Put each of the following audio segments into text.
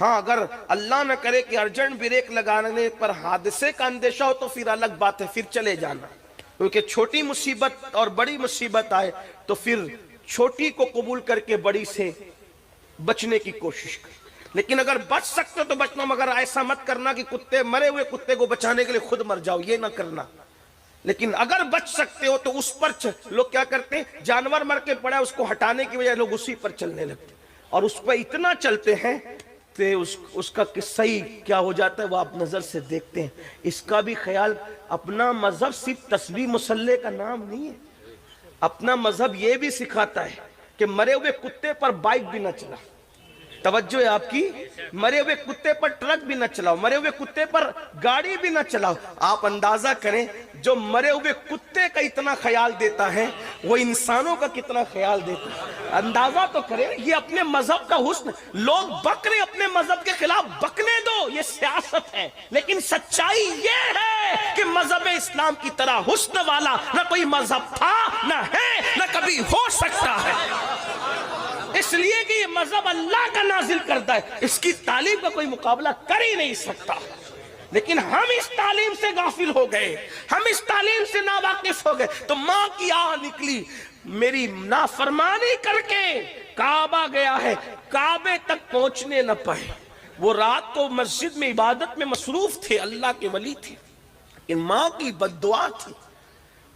ہاں اگر اللہ نہ کرے کہ ارجنٹ بریک لگانے پر حادثے کا اندیشہ ہو تو پھر الگ بات ہے، پھر چلے جانا، کیونکہ چھوٹی مصیبت اور بڑی مصیبت آئے تو پھر چھوٹی کو قبول کر کے بڑی سے بچنے کی کوشش کر۔ لیکن اگر بچ سکتے تو بچنا، مگر ایسا مت کرنا کہ کتے مرے ہوئے کتے کو بچانے کے لیے خود مر جاؤ، یہ نہ کرنا۔ لیکن اگر بچ سکتے ہو تو اس پر لوگ کیا کرتے ہیں، جانور مر کے پڑا اس کو ہٹانے کی وجہ لوگ اسی پر چلنے لگتے اور اس پہ اتنا چلتے ہیں کہ اس کا قصہ ہی کیا ہو جاتا ہے وہ آپ نظر سے دیکھتے ہیں۔ اس کا بھی خیال، اپنا مذہب صرف تسبیح مسلح کا نام نہیں ہے، اپنا مذہب یہ بھی سکھاتا ہے کہ مرے ہوئے کتے پر بائک بھی نہ چلا، توجہ ہے آپ کی، مرے ہوئے کتے پر ٹرک بھی نہ چلاؤ، مرے ہوئے کتے پر گاڑی بھی نہ چلاؤ۔ آپ اندازہ کریں جو مرے ہوئے کتے کا اتنا خیال دیتا ہے وہ انسانوں کا کتنا خیال دیتا ہے، اندازہ تو کریں۔ یہ اپنے مذہب کا حسن، لوگ بک رہے اپنے مذہب کے خلاف، بکنے دو، یہ سیاست ہے، لیکن سچائی یہ ہے کہ مذہب اسلام کی طرح حسن والا نہ کوئی مذہب تھا، نہ ہے، نہ کبھی ہو سکتا ہے، اس لیے کہ یہ مذہب اللہ کا نازل کرتا ہے، اس کی تعلیم کا کوئی مقابلہ کر ہی نہیں سکتا۔ لیکن ہم اس تعلیم سے غافل ہو گئے، ہم اس تعلیم سے ناواقف ہو گئے، تو ماں کی آہ نکلی، میری نافرمانی کر کے کعبہ گیا ہے، کعبے تک پہنچنے نہ پائے۔ وہ رات کو مسجد میں عبادت میں مصروف تھے، اللہ کے ولی تھے، لیکن ماں کی بد دعا تھی۔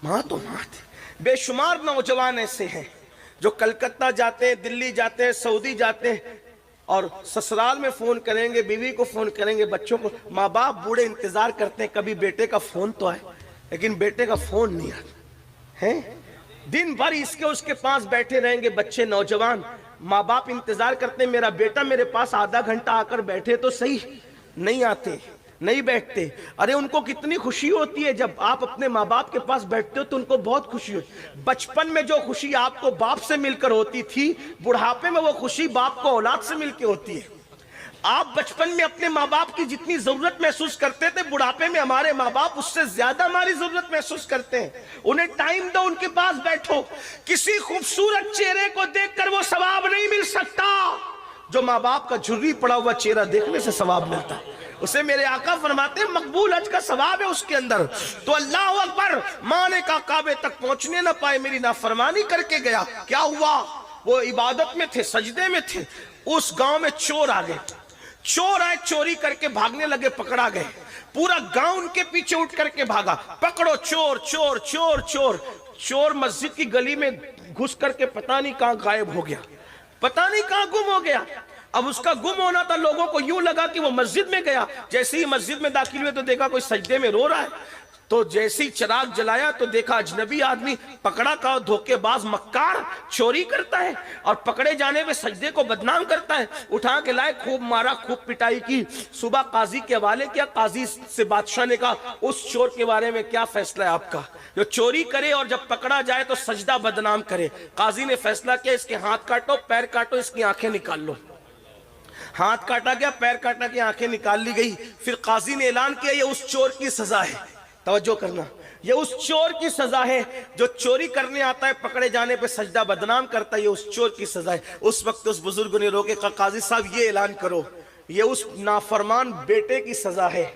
ماں تو ماں تھی۔ بے شمار نوجوان ایسے ہیں جو کلکتہ جاتے ہیں، دلی جاتے ہیں، سعودی جاتے ہیں اور سسرال میں فون کریں گے، بیوی کو فون کریں گے، بچوں کو، ماں باپ بوڑھے انتظار کرتے ہیں کبھی بیٹے کا فون تو آئے، لیکن بیٹے کا فون نہیں آتا ہے۔ دن بھر اس کے پاس بیٹھے رہیں گے بچے، نوجوان، ماں باپ انتظار کرتے ہیں میرا بیٹا میرے پاس آدھا گھنٹہ آ کر بیٹھے تو صحیح، نہیں آتے، نہیں بیٹھتے۔ ارے ان کو کتنی خوشی ہوتی ہے جب آپ اپنے ماں باپ کے پاس بیٹھتے ہو تو ان کو بہت خوشی ہوتی ہے۔ بچپن میں جو خوشی آپ کو باپ سے مل کر ہوتی تھی، بڑھاپے میں وہ خوشی باپ کو اولاد سے مل کے ہوتی ہے۔ آپ بچپن میں اپنے ماں باپ کی جتنی ضرورت محسوس کرتے تھے، بڑھاپے میں ہمارے ماں باپ اس سے زیادہ ہماری ضرورت محسوس کرتے ہیں۔ انہیں ٹائم دو، ان کے پاس بیٹھو۔ کسی خوبصورت چہرے کو دیکھ کر وہ ثواب نہیں مل سکتا جو ماں باپ کا جھری پڑا ہوا چہرہ دیکھنے سے ثواب ملتا ہے۔ اسے میرے آقا فرماتے ہیں مقبول حج کا ثواب ہے اس کے اندر۔ تو اللہ اکبر، ماں نے کہا کعبے تک پہنچنے نہ پائے، میری نافرمانی کر کے گیا۔ کیا ہوا؟ وہ عبادت میں تھے، سجدے میں تھے، اس گاؤں میں چور آ گئے، چور آئے، چوری کر کے بھاگنے لگے، پکڑا گئے، پورا گاؤں ان کے پیچھے اٹھ کر کے بھاگا، پکڑو چور چور چور چور۔ چور مسجد کی گلی میں گھس کر کے پتہ نہیں کہاں غائب ہو گیا، پتہ نہیں کہاں گم ہو گیا۔ اب اس کا گم ہونا تھا، لوگوں کو یوں لگا کہ وہ مسجد میں گیا۔ جیسے ہی مسجد میں داخل ہوئے تو دیکھا کوئی سجدے میں رو رہا ہے، تو جیسے ہی چراغ جلایا تو دیکھا اجنبی آدمی، پکڑا کا دھوکے باز مکار، چوری کرتا ہے اور پکڑے جانے میں سجدے کو بدنام کرتا ہے۔ اٹھا کے لائے، خوب مارا، خوب پٹائی کی، صبح قاضی کے حوالے کیا۔ قاضی سے بادشاہ نے کہا اس چور کے بارے میں کیا فیصلہ ہے آپ کا، جو چوری کرے اور جب پکڑا جائے تو سجدہ بدنام کرے۔ قاضی نے فیصلہ کیا اس کے ہاتھ کاٹو، پیر کاٹو، اس کی آنکھیں نکال لو۔ ہاتھ کاٹا گیا، پیر کاٹا گیا، آنکھیں نکال لی گئی۔ پھر قاضی نے اعلان کیا یہ اس چور کی سزا ہے، توجہ کرنا، یہ اس چور کی سزا ہے جو چوری کرنے آتا ہے، پکڑے جانے پہ سجدہ بدنام کرتا ہے، یہ اس چور کی سزا ہے۔ اس وقت اس بزرگ نے روکے، کہا قاضی صاحب یہ اعلان کرو یہ اس نافرمان بیٹے کی سزا ہے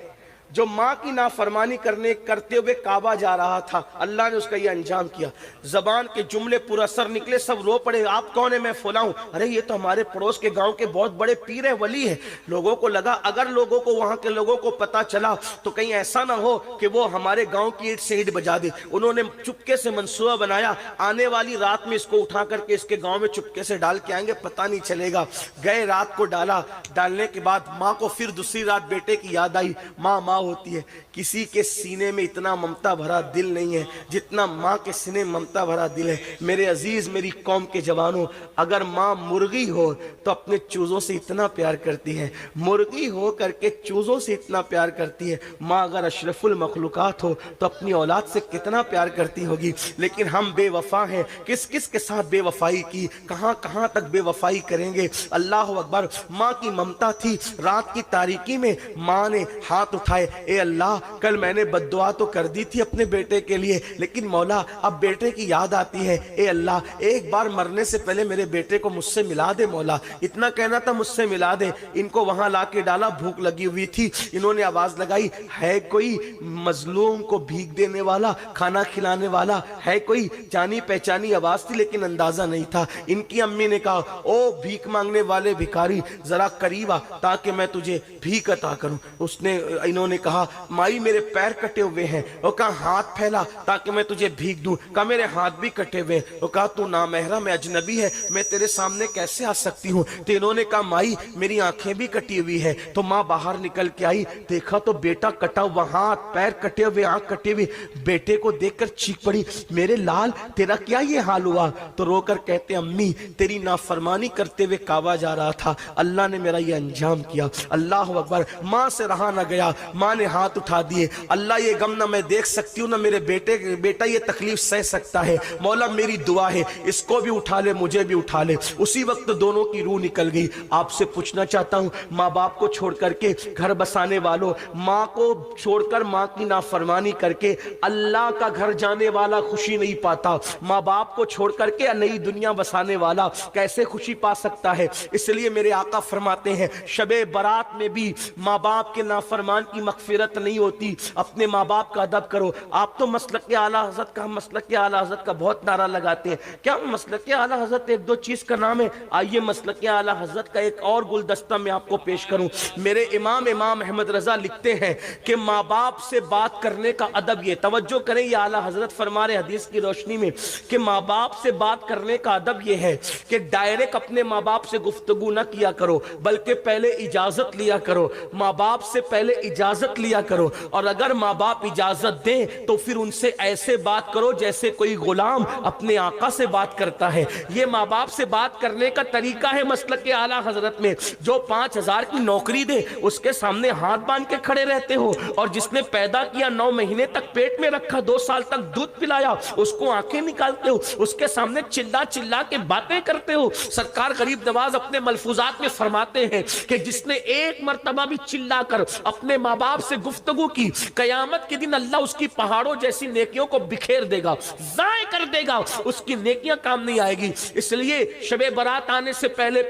جو ماں کی نافرمانی کرتے ہوئے کعبہ جا رہا تھا، اللہ نے اس کا یہ انجام کیا۔ زبان کے جملے پر اثر نکلے، سب رو پڑے، آپ کون ہیں؟ میں فلاں ہوں۔ ارے یہ تو ہمارے پڑوس کے گاؤں کے بہت بڑے پیر ہیں، ولی ہیں۔ لوگوں کو لگا اگر لوگوں کو، وہاں کے لوگوں کو پتا چلا تو کہیں ایسا نہ ہو کہ وہ ہمارے گاؤں کی اینٹ سے اینٹ بجا دے۔ انہوں نے چپکے سے منصوبہ بنایا، آنے والی رات میں اس کو اٹھا کر کے اس کے گاؤں میں چپکے سے ڈال کے آئیں گے، پتہ نہیں چلے گا۔ گئے، رات کو ڈالا، ڈالنے کے بعد ماں کو پھر دوسری رات بیٹے کی یاد آئی۔ ماں ماں ہوتی ہے، کسی کے سینے میں اتنا ممتا بھرا دل نہیں ہے جتنا ماں کے سینے میں ممتا بھرا دل ہے۔ میرے عزیز، میری قوم کے جوانوں، اگر ماں مرغی ہو تو اپنے چوزوں سے اتنا پیار کرتی ہے، مرغی ہو کر کے چوزوں سے اتنا پیار کرتی ہے۔ ماں اگر اشرف المخلوقات ہو تو اپنی اولاد سے کتنا پیار کرتی ہوگی۔ لیکن ہم بے وفا ہیں، کس کس کے ساتھ بے وفائی کی، کہاں کہاں تک بے وفائی کریں گے۔ اللہ اکبر، ماں کی ممتا تھی۔ رات کی تاریکی میں ماں نے ہاتھ اٹھائے، اے اللہ کل میں نے بد دعا تو کر دی تھی اپنے بیٹے کے لیے، لیکن مولا اب بیٹے کی یاد آتی ہے، اے اللہ ایک بار مرنے سے پہلے میرے بیٹے کو مجھ سے ملا دے مولا، اتنا کہنا تھا مجھ سے ملا دے۔ ان کو وہاں لا کے ڈالا، بھوک لگی ہوئی تھی، انہوں نے آواز لگائی ہے کوئی مظلوم کو بھیک دینے والا، کھانا کھلانے والا ہے کوئی؟ جانی پہچانی آواز تھی لیکن اندازہ نہیں تھا۔ ان کی امی نے کہا او بھیک مانگنے والے بھکاری ذرا قریب آ تاکہ میں تجھے بھیک عطا کروں۔ انہوں نے کہا مائی میرے پیر کٹے ہوئے ہیں، وہ کہا ہاتھ پھیلا تاکہ میں تجھے بھیک دوں، کہا میرے ہاتھ بھی کٹے ہوئے ہیں، وہ کہا تو نامحرم ہے، اجنبی ہے، میں تیرے سامنے کیسے آ سکتی ہوں؟ تو انہوں نے کہا مائی میری آنکھیں بھی کٹی ہوئی ہے۔ تو ماں باہر نکل کے آئی، دیکھا تو بیٹا کٹا ہوا، ہاتھ پیر کٹے ہوئے، آنکھ کٹی ہوئی، بیٹے کو دیکھ کر چیخ پڑی میرے لال تیرا کیا یہ حال ہوا؟ تو رو کر کہتے امی تیری نافرمانی کرتے ہوئے کعبہ جا رہا تھا، اللہ نے میرا یہ انجام کیا۔ اللہ اکبر۔ ماں سے رہا نہ گیا، ماں نے ہاتھ اٹھا دیے، اللہ یہ غم نہ میں دیکھ سکتی ہوں نہ میرے بیٹا یہ تکلیف سہ سکتا ہے، مولا میری دعا ہے اس کو بھی اٹھا لے مجھے بھی اٹھا لے۔ اسی وقت دونوں کی روح نکل گئی۔ آپ سے پوچھنا چاہتا ہوں ماں باپ کو چھوڑ کر کے گھر بسانے والوں، ماں کو چھوڑ کر ماں کی نافرمانی کر کے اللہ کا گھر جانے والا خوشی نہیں پاتا، ماں باپ کو چھوڑ کر کے نئی دنیا بسانے والا کیسے خوشی پا سکتا ہے؟ اس لیے میرے آقا فرماتے ہیں شب برات میں بھی ماں باپ کے نافرمان کی مغفرت نہیں ہوتی، اپنے ماں باپ کا ادب کرو۔ آپ تو مسلک اعلیٰ حضرت کا بہت نعرہ لگاتے ہیں، کیا مسلک اعلیٰ حضرت ایک دو چیز کا نام ہے؟ آئیے مسلک اعلیٰ حضرت کا ایک اور گلدستہ میں آپ کو پیش کروں۔ میرے امام احمد رضا لکھتے ہیں کہ ماں باپ سے بات کرنے کا ادب یہ، توجہ کریں یہ اعلیٰ حضرت فرما رہے حدیث کی روشنی میں کہ ماں باپ سے بات کرنے کا ادب یہ ہے کہ ڈائریکٹ اپنے ماں باپ سے گفتگو نہ کیا کرو، بلکہ پہلے اجازت لیا کرو، ماں باپ سے پہلے اجازت لیا کرو، اور اگر ماں باپ اجازت دیں تو پھر ان سے ایسے بات کرو جیسے کوئی غلام اپنے آقا سے بات کرتا ہے۔ یہ ماں باپ سے بات کرنے کا طریقہ ہے مسلک اعلیٰ حضرت میں۔ جو 5,000 کی نوکری دے اس کے سامنے ہاتھ باندھ کے کھڑے رہتے ہو، اور جس نے پیدا کیا 9 مہینے تک پیٹ میں رکھا، 2 سال تک دودھ پلایا، اس کو آنکھیں نکالتے ہو، اس کے سامنے چلا چلا کے باتیں کرتے ہو۔ سرکار غریب نواز اپنے ملفوظات میں فرماتے ہیں کہ جس نے ایک مرتبہ بھی چلا کر اپنے ماں باپ سے گفتگو کی، قیامت کے دن اللہ اس کی پہاڑوں جیسی نیکیوں کو بکھیر دے گا، ضائع کر دے گا، اس کی نیکیاں کام نہیں آئے گی۔ اس لیے شب برات آنے سے پہلے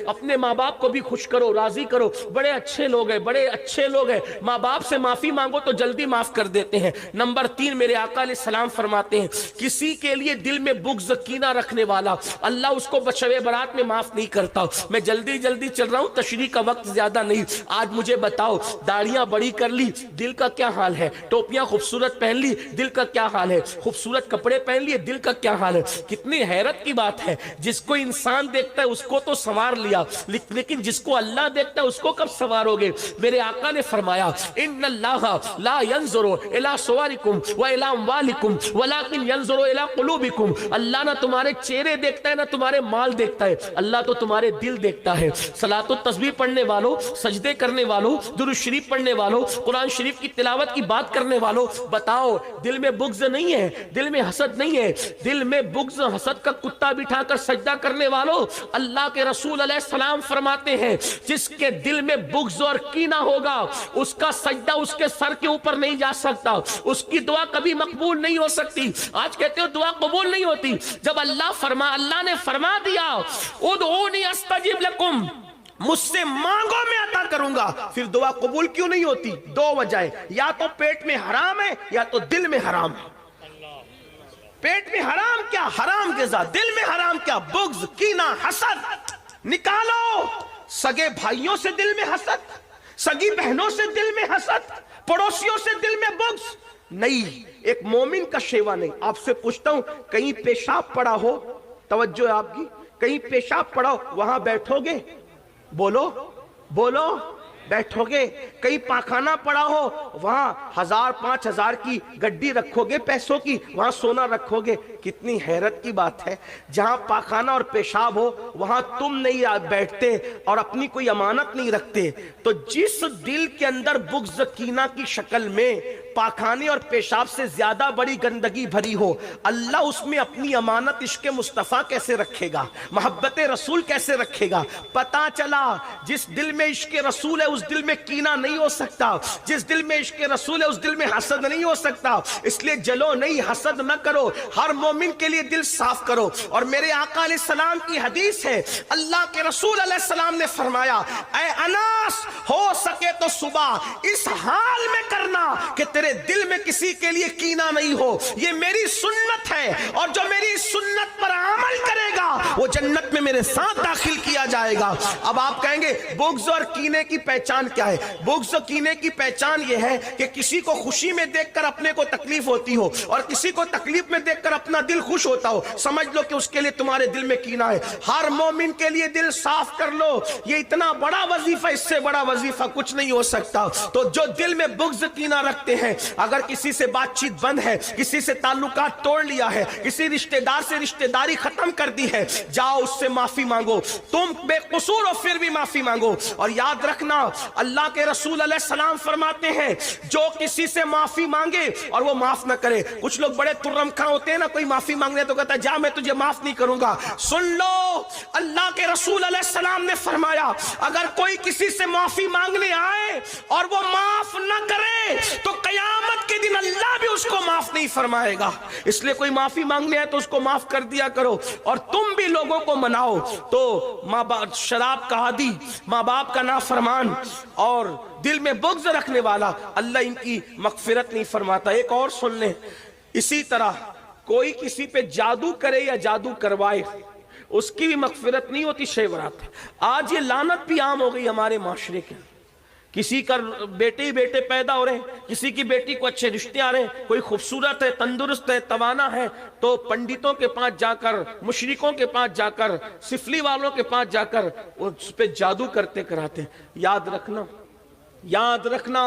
اپنے ماں باپ کو بھی خوش کرو، راضی کرو، بڑے اچھے لوگ ہیں، ماں باپ سے معافی مانگو تو جلدی معاف کر دیتے ہیں۔ نمبر 3 میرے آقا علیہ السلام فرماتے ہیں کسی کے لیے دل میں بغض کینہ رکھنے والا اللہ اس کو شب برات میں معاف نہیں کرتا۔ میں جلدی چل رہا ہوں، تشریح کا وقت زیادہ نہیں۔ آج مجھے بتاؤ داڑیاں بڑی کر لی دل کا کیا حال ہے، ٹوپیاں خوبصورت پہن لی دل کا کیا حال ہے، خوبصورت کپڑے پہن لیے دل کا کیا حال ہے۔ کتنی حیرت کی بات ہے، جس کو انسان دیکھتا ہے اس کو تو سنوار لیا، لیکن جس کو اللہ دیکھتا ہے اس کو کب سنوارو گے؟ میرے آقا نے فرمایا ان اللہ لا ينظر الى صورکم والى اموالکم ولکن ينظر الى قلوبکم۔ اللہ نہ تمہارے چہرے دیکھتا ہے نہ تمہارے مال دیکھتا ہے، اللہ تو تمہارے دل دیکھتا ہے۔ صلاۃ و تسبیح پڑھنے والوں، سجدے کرنے والوں، درود شریف پڑھنے والوں، قرآن شریف کی تلاوت کی بات کرنے والوں، بتاؤ دل میں بغض نہیں ہے، دل میں حسد نہیں ہے؟ دل میں بغض حسد کا کتا بٹھا کر سجدہ کرنے والوں، اللہ کے رسول علیہ السلام فرماتے ہیں جس کے دل میں بغض اور کینہ ہوگا اس کا سجدہ اس کے سر کے اوپر نہیں جا سکتا، اس کی دعا کبھی مقبول نہیں ہو سکتی۔ آج کہتے ہو دعا قبول نہیں ہوتی، جب اللہ نے فرما دیا ادعونی استجب لکم، مجھ سے مانگو میں عطا کروں گا، پھر دعا قبول کیوں نہیں ہوتی؟ 2 وجہیں، یا تو پیٹ میں حرام ہے یا تو دل میں حرام ہے۔ پیٹ میں حرام کیا؟ حرام غذا، دل میں حرام کیا؟ بغض، کینہ، حسد۔ نکالو سگے بھائیوں سے دل میں حسد، سگی بہنوں سے دل میں حسد، پڑوسیوں سے دل میں بغض نہیں، ایک مومن کا شیوا نہیں۔ آپ سے پوچھتا ہوں کہیں پیشاب پڑا ہو، توجہ ہے آپ کی، کہیں پیشاب پڑا ہو وہاں بیٹھو گے؟ بولو بیٹھو گے؟ کہیں پاخانہ پڑا ہو وہاں 1000 5000 کی گڈی رکھو گے پیسوں کی، وہاں سونا رکھو گے؟ کتنی حیرت کی بات ہے، جہاں پاخانہ اور پیشاب ہو وہاں تم نہیں بیٹھتے اور اپنی کوئی امانت نہیں رکھتے۔ تو جس دل کے اندر بغض کینہ کی شکل میں پاخانے اور پیشاب سے زیادہ بڑی گندگی بھری ہو، اللہ اس میں اپنی امانت عشق مصطفیٰ کیسے رکھے گا، محبت رسول کیسے رکھے گا؟ پتا چلا جس دل میں عشق رسول ہے اس دل میں کینہ نہیں ہو سکتا، جس دل میں عشق رسول ہے اس دل میں حسد نہیں ہو سکتا۔ اس لیے جلو نہیں، حسد نہ کرو، ہر مومن کے لیے دل صاف کرو۔ اور میرے آقا علیہ السلام کی حدیث ہے، اللہ کے رسول علیہ السلام نے فرمایا، اے انس ہو سکے تو صبح اس حال میں کرنا کہ تیرے دل میں کسی کے لیے کینہ نہیں ہو، یہ میری سنت ہے، اور جو میری سنت پر عمل کرے گا وہ جنت میں میرے ساتھ داخل کیا جائے گا۔ اب آپ کہیں گے بغض اور کینے کی پہچان کیا ہے؟ بغض و کینے کی پہچان یہ ہے کہ کسی کو خوشی میں دیکھ کر اپنے کو تکلیف ہوتی ہو اور کسی کو تکلیف میں دیکھ کر اپنا دل خوش ہوتا ہو، سمجھ لو کہ اس کے لیے تمہارے دل میں کینہ ہے۔ ہر مومن کے لیے دل صاف کر لو، یہ اتنا بڑا وظیفہ، اس سے بڑا وظیفہ کچھ نہیں ہو سکتا۔ تو جو دل میں بغض کینہ رکھتے ہیں، اگر کسی سے بات چیت بند ہے، کسی سے تعلقات توڑ لیا ہے، کسی رشتہ دار سے رشتہ داری ختم کر دی ہے، جاؤ اس سے معافی مانگو، تم بے قصور ہو پھر بھی معافی مانگو۔ اور یاد رکھنا اللہ کے رسول علیہ السلام فرماتے ہیں جو کسی سے معافی مانگے اور وہ معاف نہ کرے، کچھ لوگ بڑے ترم خاں ہوتے ہیں نا، کوئی معافی مانگنے تو کہتا ہے جا میں تجھے معاف نہیں کروں گا۔ سن لو اللہ کے رسول علیہ السلام نے فرمایا اگر کوئی کسی سے معافی مانگنے آئے اور وہ معاف نہ کرے تو قیامت کے دن اللہ بھی اس کو معاف نہیں فرمائے گا۔ اس لیے کوئی معافی مانگنے آئے تو اس کو معاف کر دیا کرو، اور تم بھی لوگوں کو مناؤ۔ تو ماں باپ شراب کا عادی، ماں باپ کا نافرمان اور دل میں بغض رکھنے والا، اللہ ان کی مغفرت نہیں فرماتا۔ ایک اور سن لیں، اسی طرح کوئی کسی پہ جادو کرے یا جادو کروائے اس کی بھی مغفرت نہیں ہوتی، شے برات ہے۔ آج یہ لعنت بھی عام ہو گئی ہمارے معاشرے کے، کسی کا بیٹے ہی بیٹے پیدا ہو رہے ہیں، کسی کی بیٹی کو اچھے رشتے آ رہے ہیں، کوئی خوبصورت ہے، تندرست ہے، توانا ہے، تو پنڈتوں کے پاس جا کر، مشرکوں کے پاس جا کر، سفلی والوں کے پاس جا کر اس پہ جادو کرتے کراتے ہیں۔ یاد رکھنا، یاد رکھنا،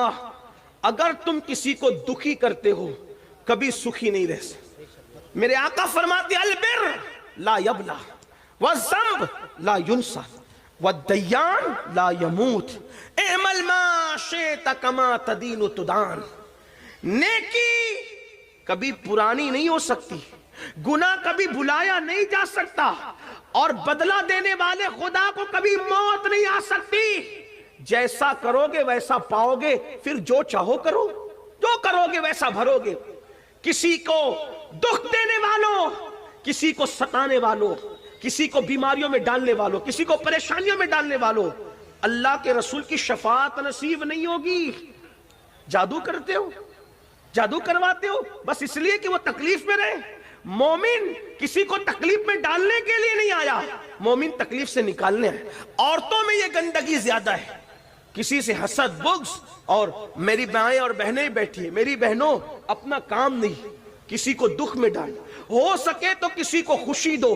اگر تم کسی کو دکھی کرتے ہو کبھی سکھی نہیں رہ سکتے۔ میرے آقا فرماتے البر لا یبلا والذنب لا ینسى والدیان لا یموت اعمل ما شئت کما تدین تدان۔ نیکی کبھی پرانی نہیں ہو سکتی، گناہ کبھی بھلایا نہیں جا سکتا، اور بدلہ دینے والے خدا کو کبھی موت نہیں آ سکتی۔ جیسا کرو گے ویسا پاؤ گے، پھر جو چاہو کرو، جو کرو گے ویسا بھرو گے۔ کسی کو دکھ دینے والوں، کسی کو ستانے والوں، کسی کو بیماریوں میں ڈالنے والوں، کسی کو پریشانیوں میں ڈالنے والوں، اللہ کے رسول کی شفاعت نصیب نہیں ہوگی۔ جادو کرتے ہو، جادو کرواتے ہو بس اس لیے کہ وہ تکلیف میں رہے۔ مومن کسی کو تکلیف میں ڈالنے کے لیے نہیں آیا، مومن تکلیف سے نکالنے آئے۔ عورتوں میں یہ گندگی زیادہ ہے، کسی سے حسد، بغض، اور میری مائیں اور بہنیں بیٹھی ہیں، میری بہنوں اپنا کام نہیں، کسی کو دکھ میں ڈال، ہو سکے تو کسی کو خوشی دو۔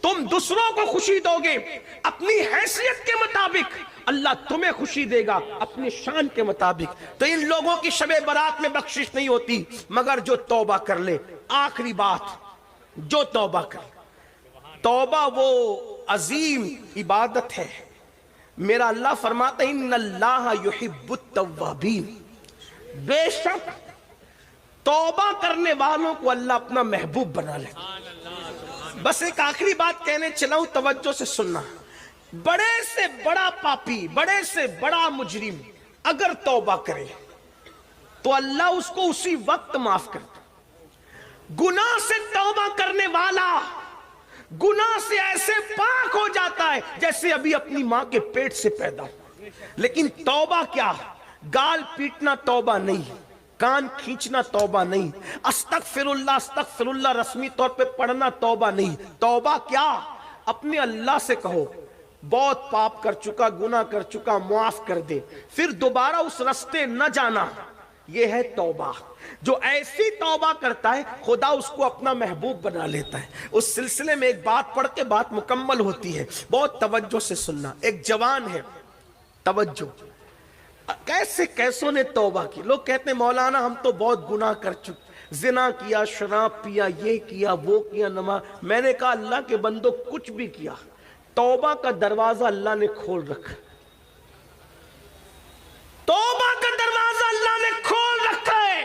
تم دوسروں کو خوشی دو گے اپنی حیثیت کے مطابق، اللہ تمہیں خوشی دے گا اپنی شان کے مطابق۔ تو ان لوگوں کی شب برات میں بخشش نہیں ہوتی مگر جو توبہ کر لے۔ آخری بات، جو توبہ کر لے، توبہ وہ عظیم عبادت ہے۔ میرا اللہ فرماتا ہے ان اللہ یحب التوابین، بے شک توبہ کرنے والوں کو اللہ اپنا محبوب بنا لے۔ بس ایک آخری بات کہنے چلاؤں، توجہ سے سننا۔ بڑے سے بڑا پاپی، بڑے سے بڑا مجرم اگر توبہ کرے تو اللہ اس کو اسی وقت معاف کرتا۔ گناہ سے توبہ کرنے والا گناہ سے ایسے پاک ہو جاتا ہے جیسے ابھی اپنی ماں کے پیٹ سے پیدا ہوا۔ لیکن توبہ کیا؟ گال پیٹنا توبہ نہیں، کان کھینچنا توبہ نہیں، استغفر اللہ رسمی طور پہ پڑھنا توبہ نہیں۔ توبہ کیا؟ اپنے اللہ سے کہو بہت پاپ کر چکا، گناہ کر چکا، معاف کر دے، پھر دوبارہ اس رستے نہ جانا۔ یہ ہے توبہ۔ جو ایسی توبہ کرتا ہے خدا اس کو اپنا محبوب بنا لیتا ہے۔ اس سلسلے میں ایک بات پڑھ کے بات مکمل ہوتی ہے، بہت توجہ سے سننا۔ ایک جوان ہے، توجہ، کیسوں نے توبہ کی۔ لوگ کہتے ہیں مولانا ہم تو بہت گناہ کر چکے، زنا کیا، شراب پیا، یہ کیا، وہ کیا، نماز۔ میں نے کہا اللہ کے بندو کچھ بھی کیا، توبہ کا دروازہ اللہ نے کھول رکھا، توبہ کا دروازہ اللہ نے کھول رکھا ہے۔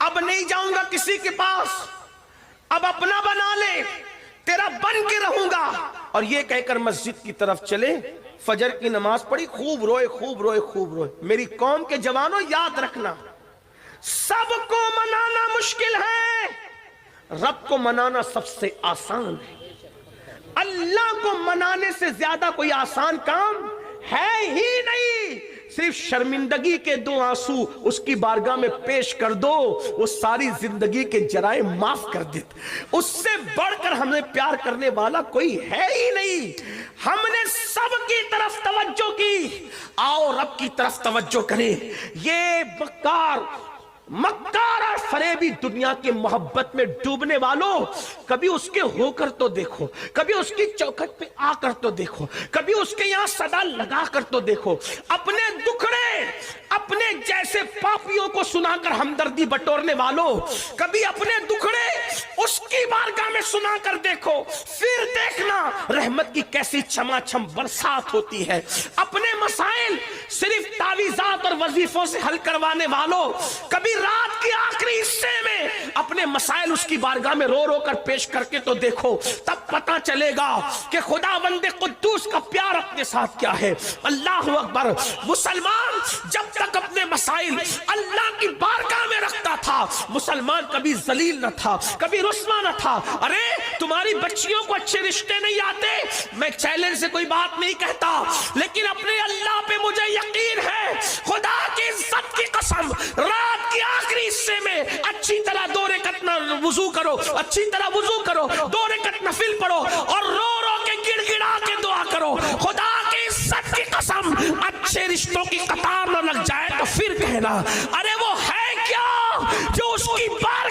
اب نہیں جاؤں گا کسی کے پاس, اب اپنا بنا لے, تیرا بن کے رہوں گا. اور یہ کہہ کر مسجد کی طرف چلے, فجر کی نماز پڑھی, خوب روئے خوب روئے خوب روئے. میری قوم کے جوانوں یاد رکھنا, سب کو منانا مشکل ہے, رب کو منانا سب سے آسان ہے. اللہ کو منانے سے زیادہ کوئی آسان کام ہے ہی نہیں. صرف شرمندگی کے 2 آنسو اس کی بارگاہ میں پیش کر دو, وہ ساری زندگی کے جرائم معاف کر دیتا. اس سے بڑھ کر ہمیں پیار کرنے والا کوئی ہے ہی نہیں. ہم نے سب کی طرف توجہ کی, آؤ رب کی طرف توجہ کریں. یہ مکار اور فریبی دنیا کی محبت میں ڈوبنے والوں, کبھی اس کے ہو کر تو دیکھو, کبھی اس کی چوکھٹ پہ آ کر تو دیکھو, کبھی اس کے یہاں صدا لگا کر تو دیکھو. اپنے دکھڑے اپنے جیسے پاپیوں کو سنا کر ہمدردی بٹورنے والوں, کبھی اپنے دکھڑے اس کی بارگاہ میں سنا کر دیکھو, پھر دیکھنا رحمت کی کیسی چھما چھم برسات ہوتی ہے. اپنے مسائل صرف تعویذات اور وظیفوں سے حل کروانے والوں, کبھی رات کی آخری حصے میں اپنے مسائل اس کی بارگاہ میں رو رو کر پیش کر کے تو دیکھو, تب پتا چلے گا کہ خداوند قدوس کا پیار اپنے ساتھ کیا ہے. اللہ اکبر. مسلمان جب تک اپنے مسائل اللہ کی بارگاہ میں رکھتا تھا, مسلمان کبھی ذلیل نہ تھا, کبھی رسوا نہ تھا. ارے تمہاری بچیوں کو اچھے رشتے نہیں آتے, میں چیلنج سے کوئی بات نہیں کہتا, لیکن اپنے اللہ پہ مجھے یقین ہے, خدا کی عزت کی قسم, رات کی آخری حصے میں اچھی طرح 2 رکعت وضو کرو, اچھی طرح وضو کرو, 2 رکعت نفل پڑھو اور رو رو کے گڑ گڑا کے دعا کرو. خدا کی عزت کی قسم اچھے رشتوں کی قطار نہ لگ جائے تو پھر کہنا ارے وہ ہے کیا جو اس کی بات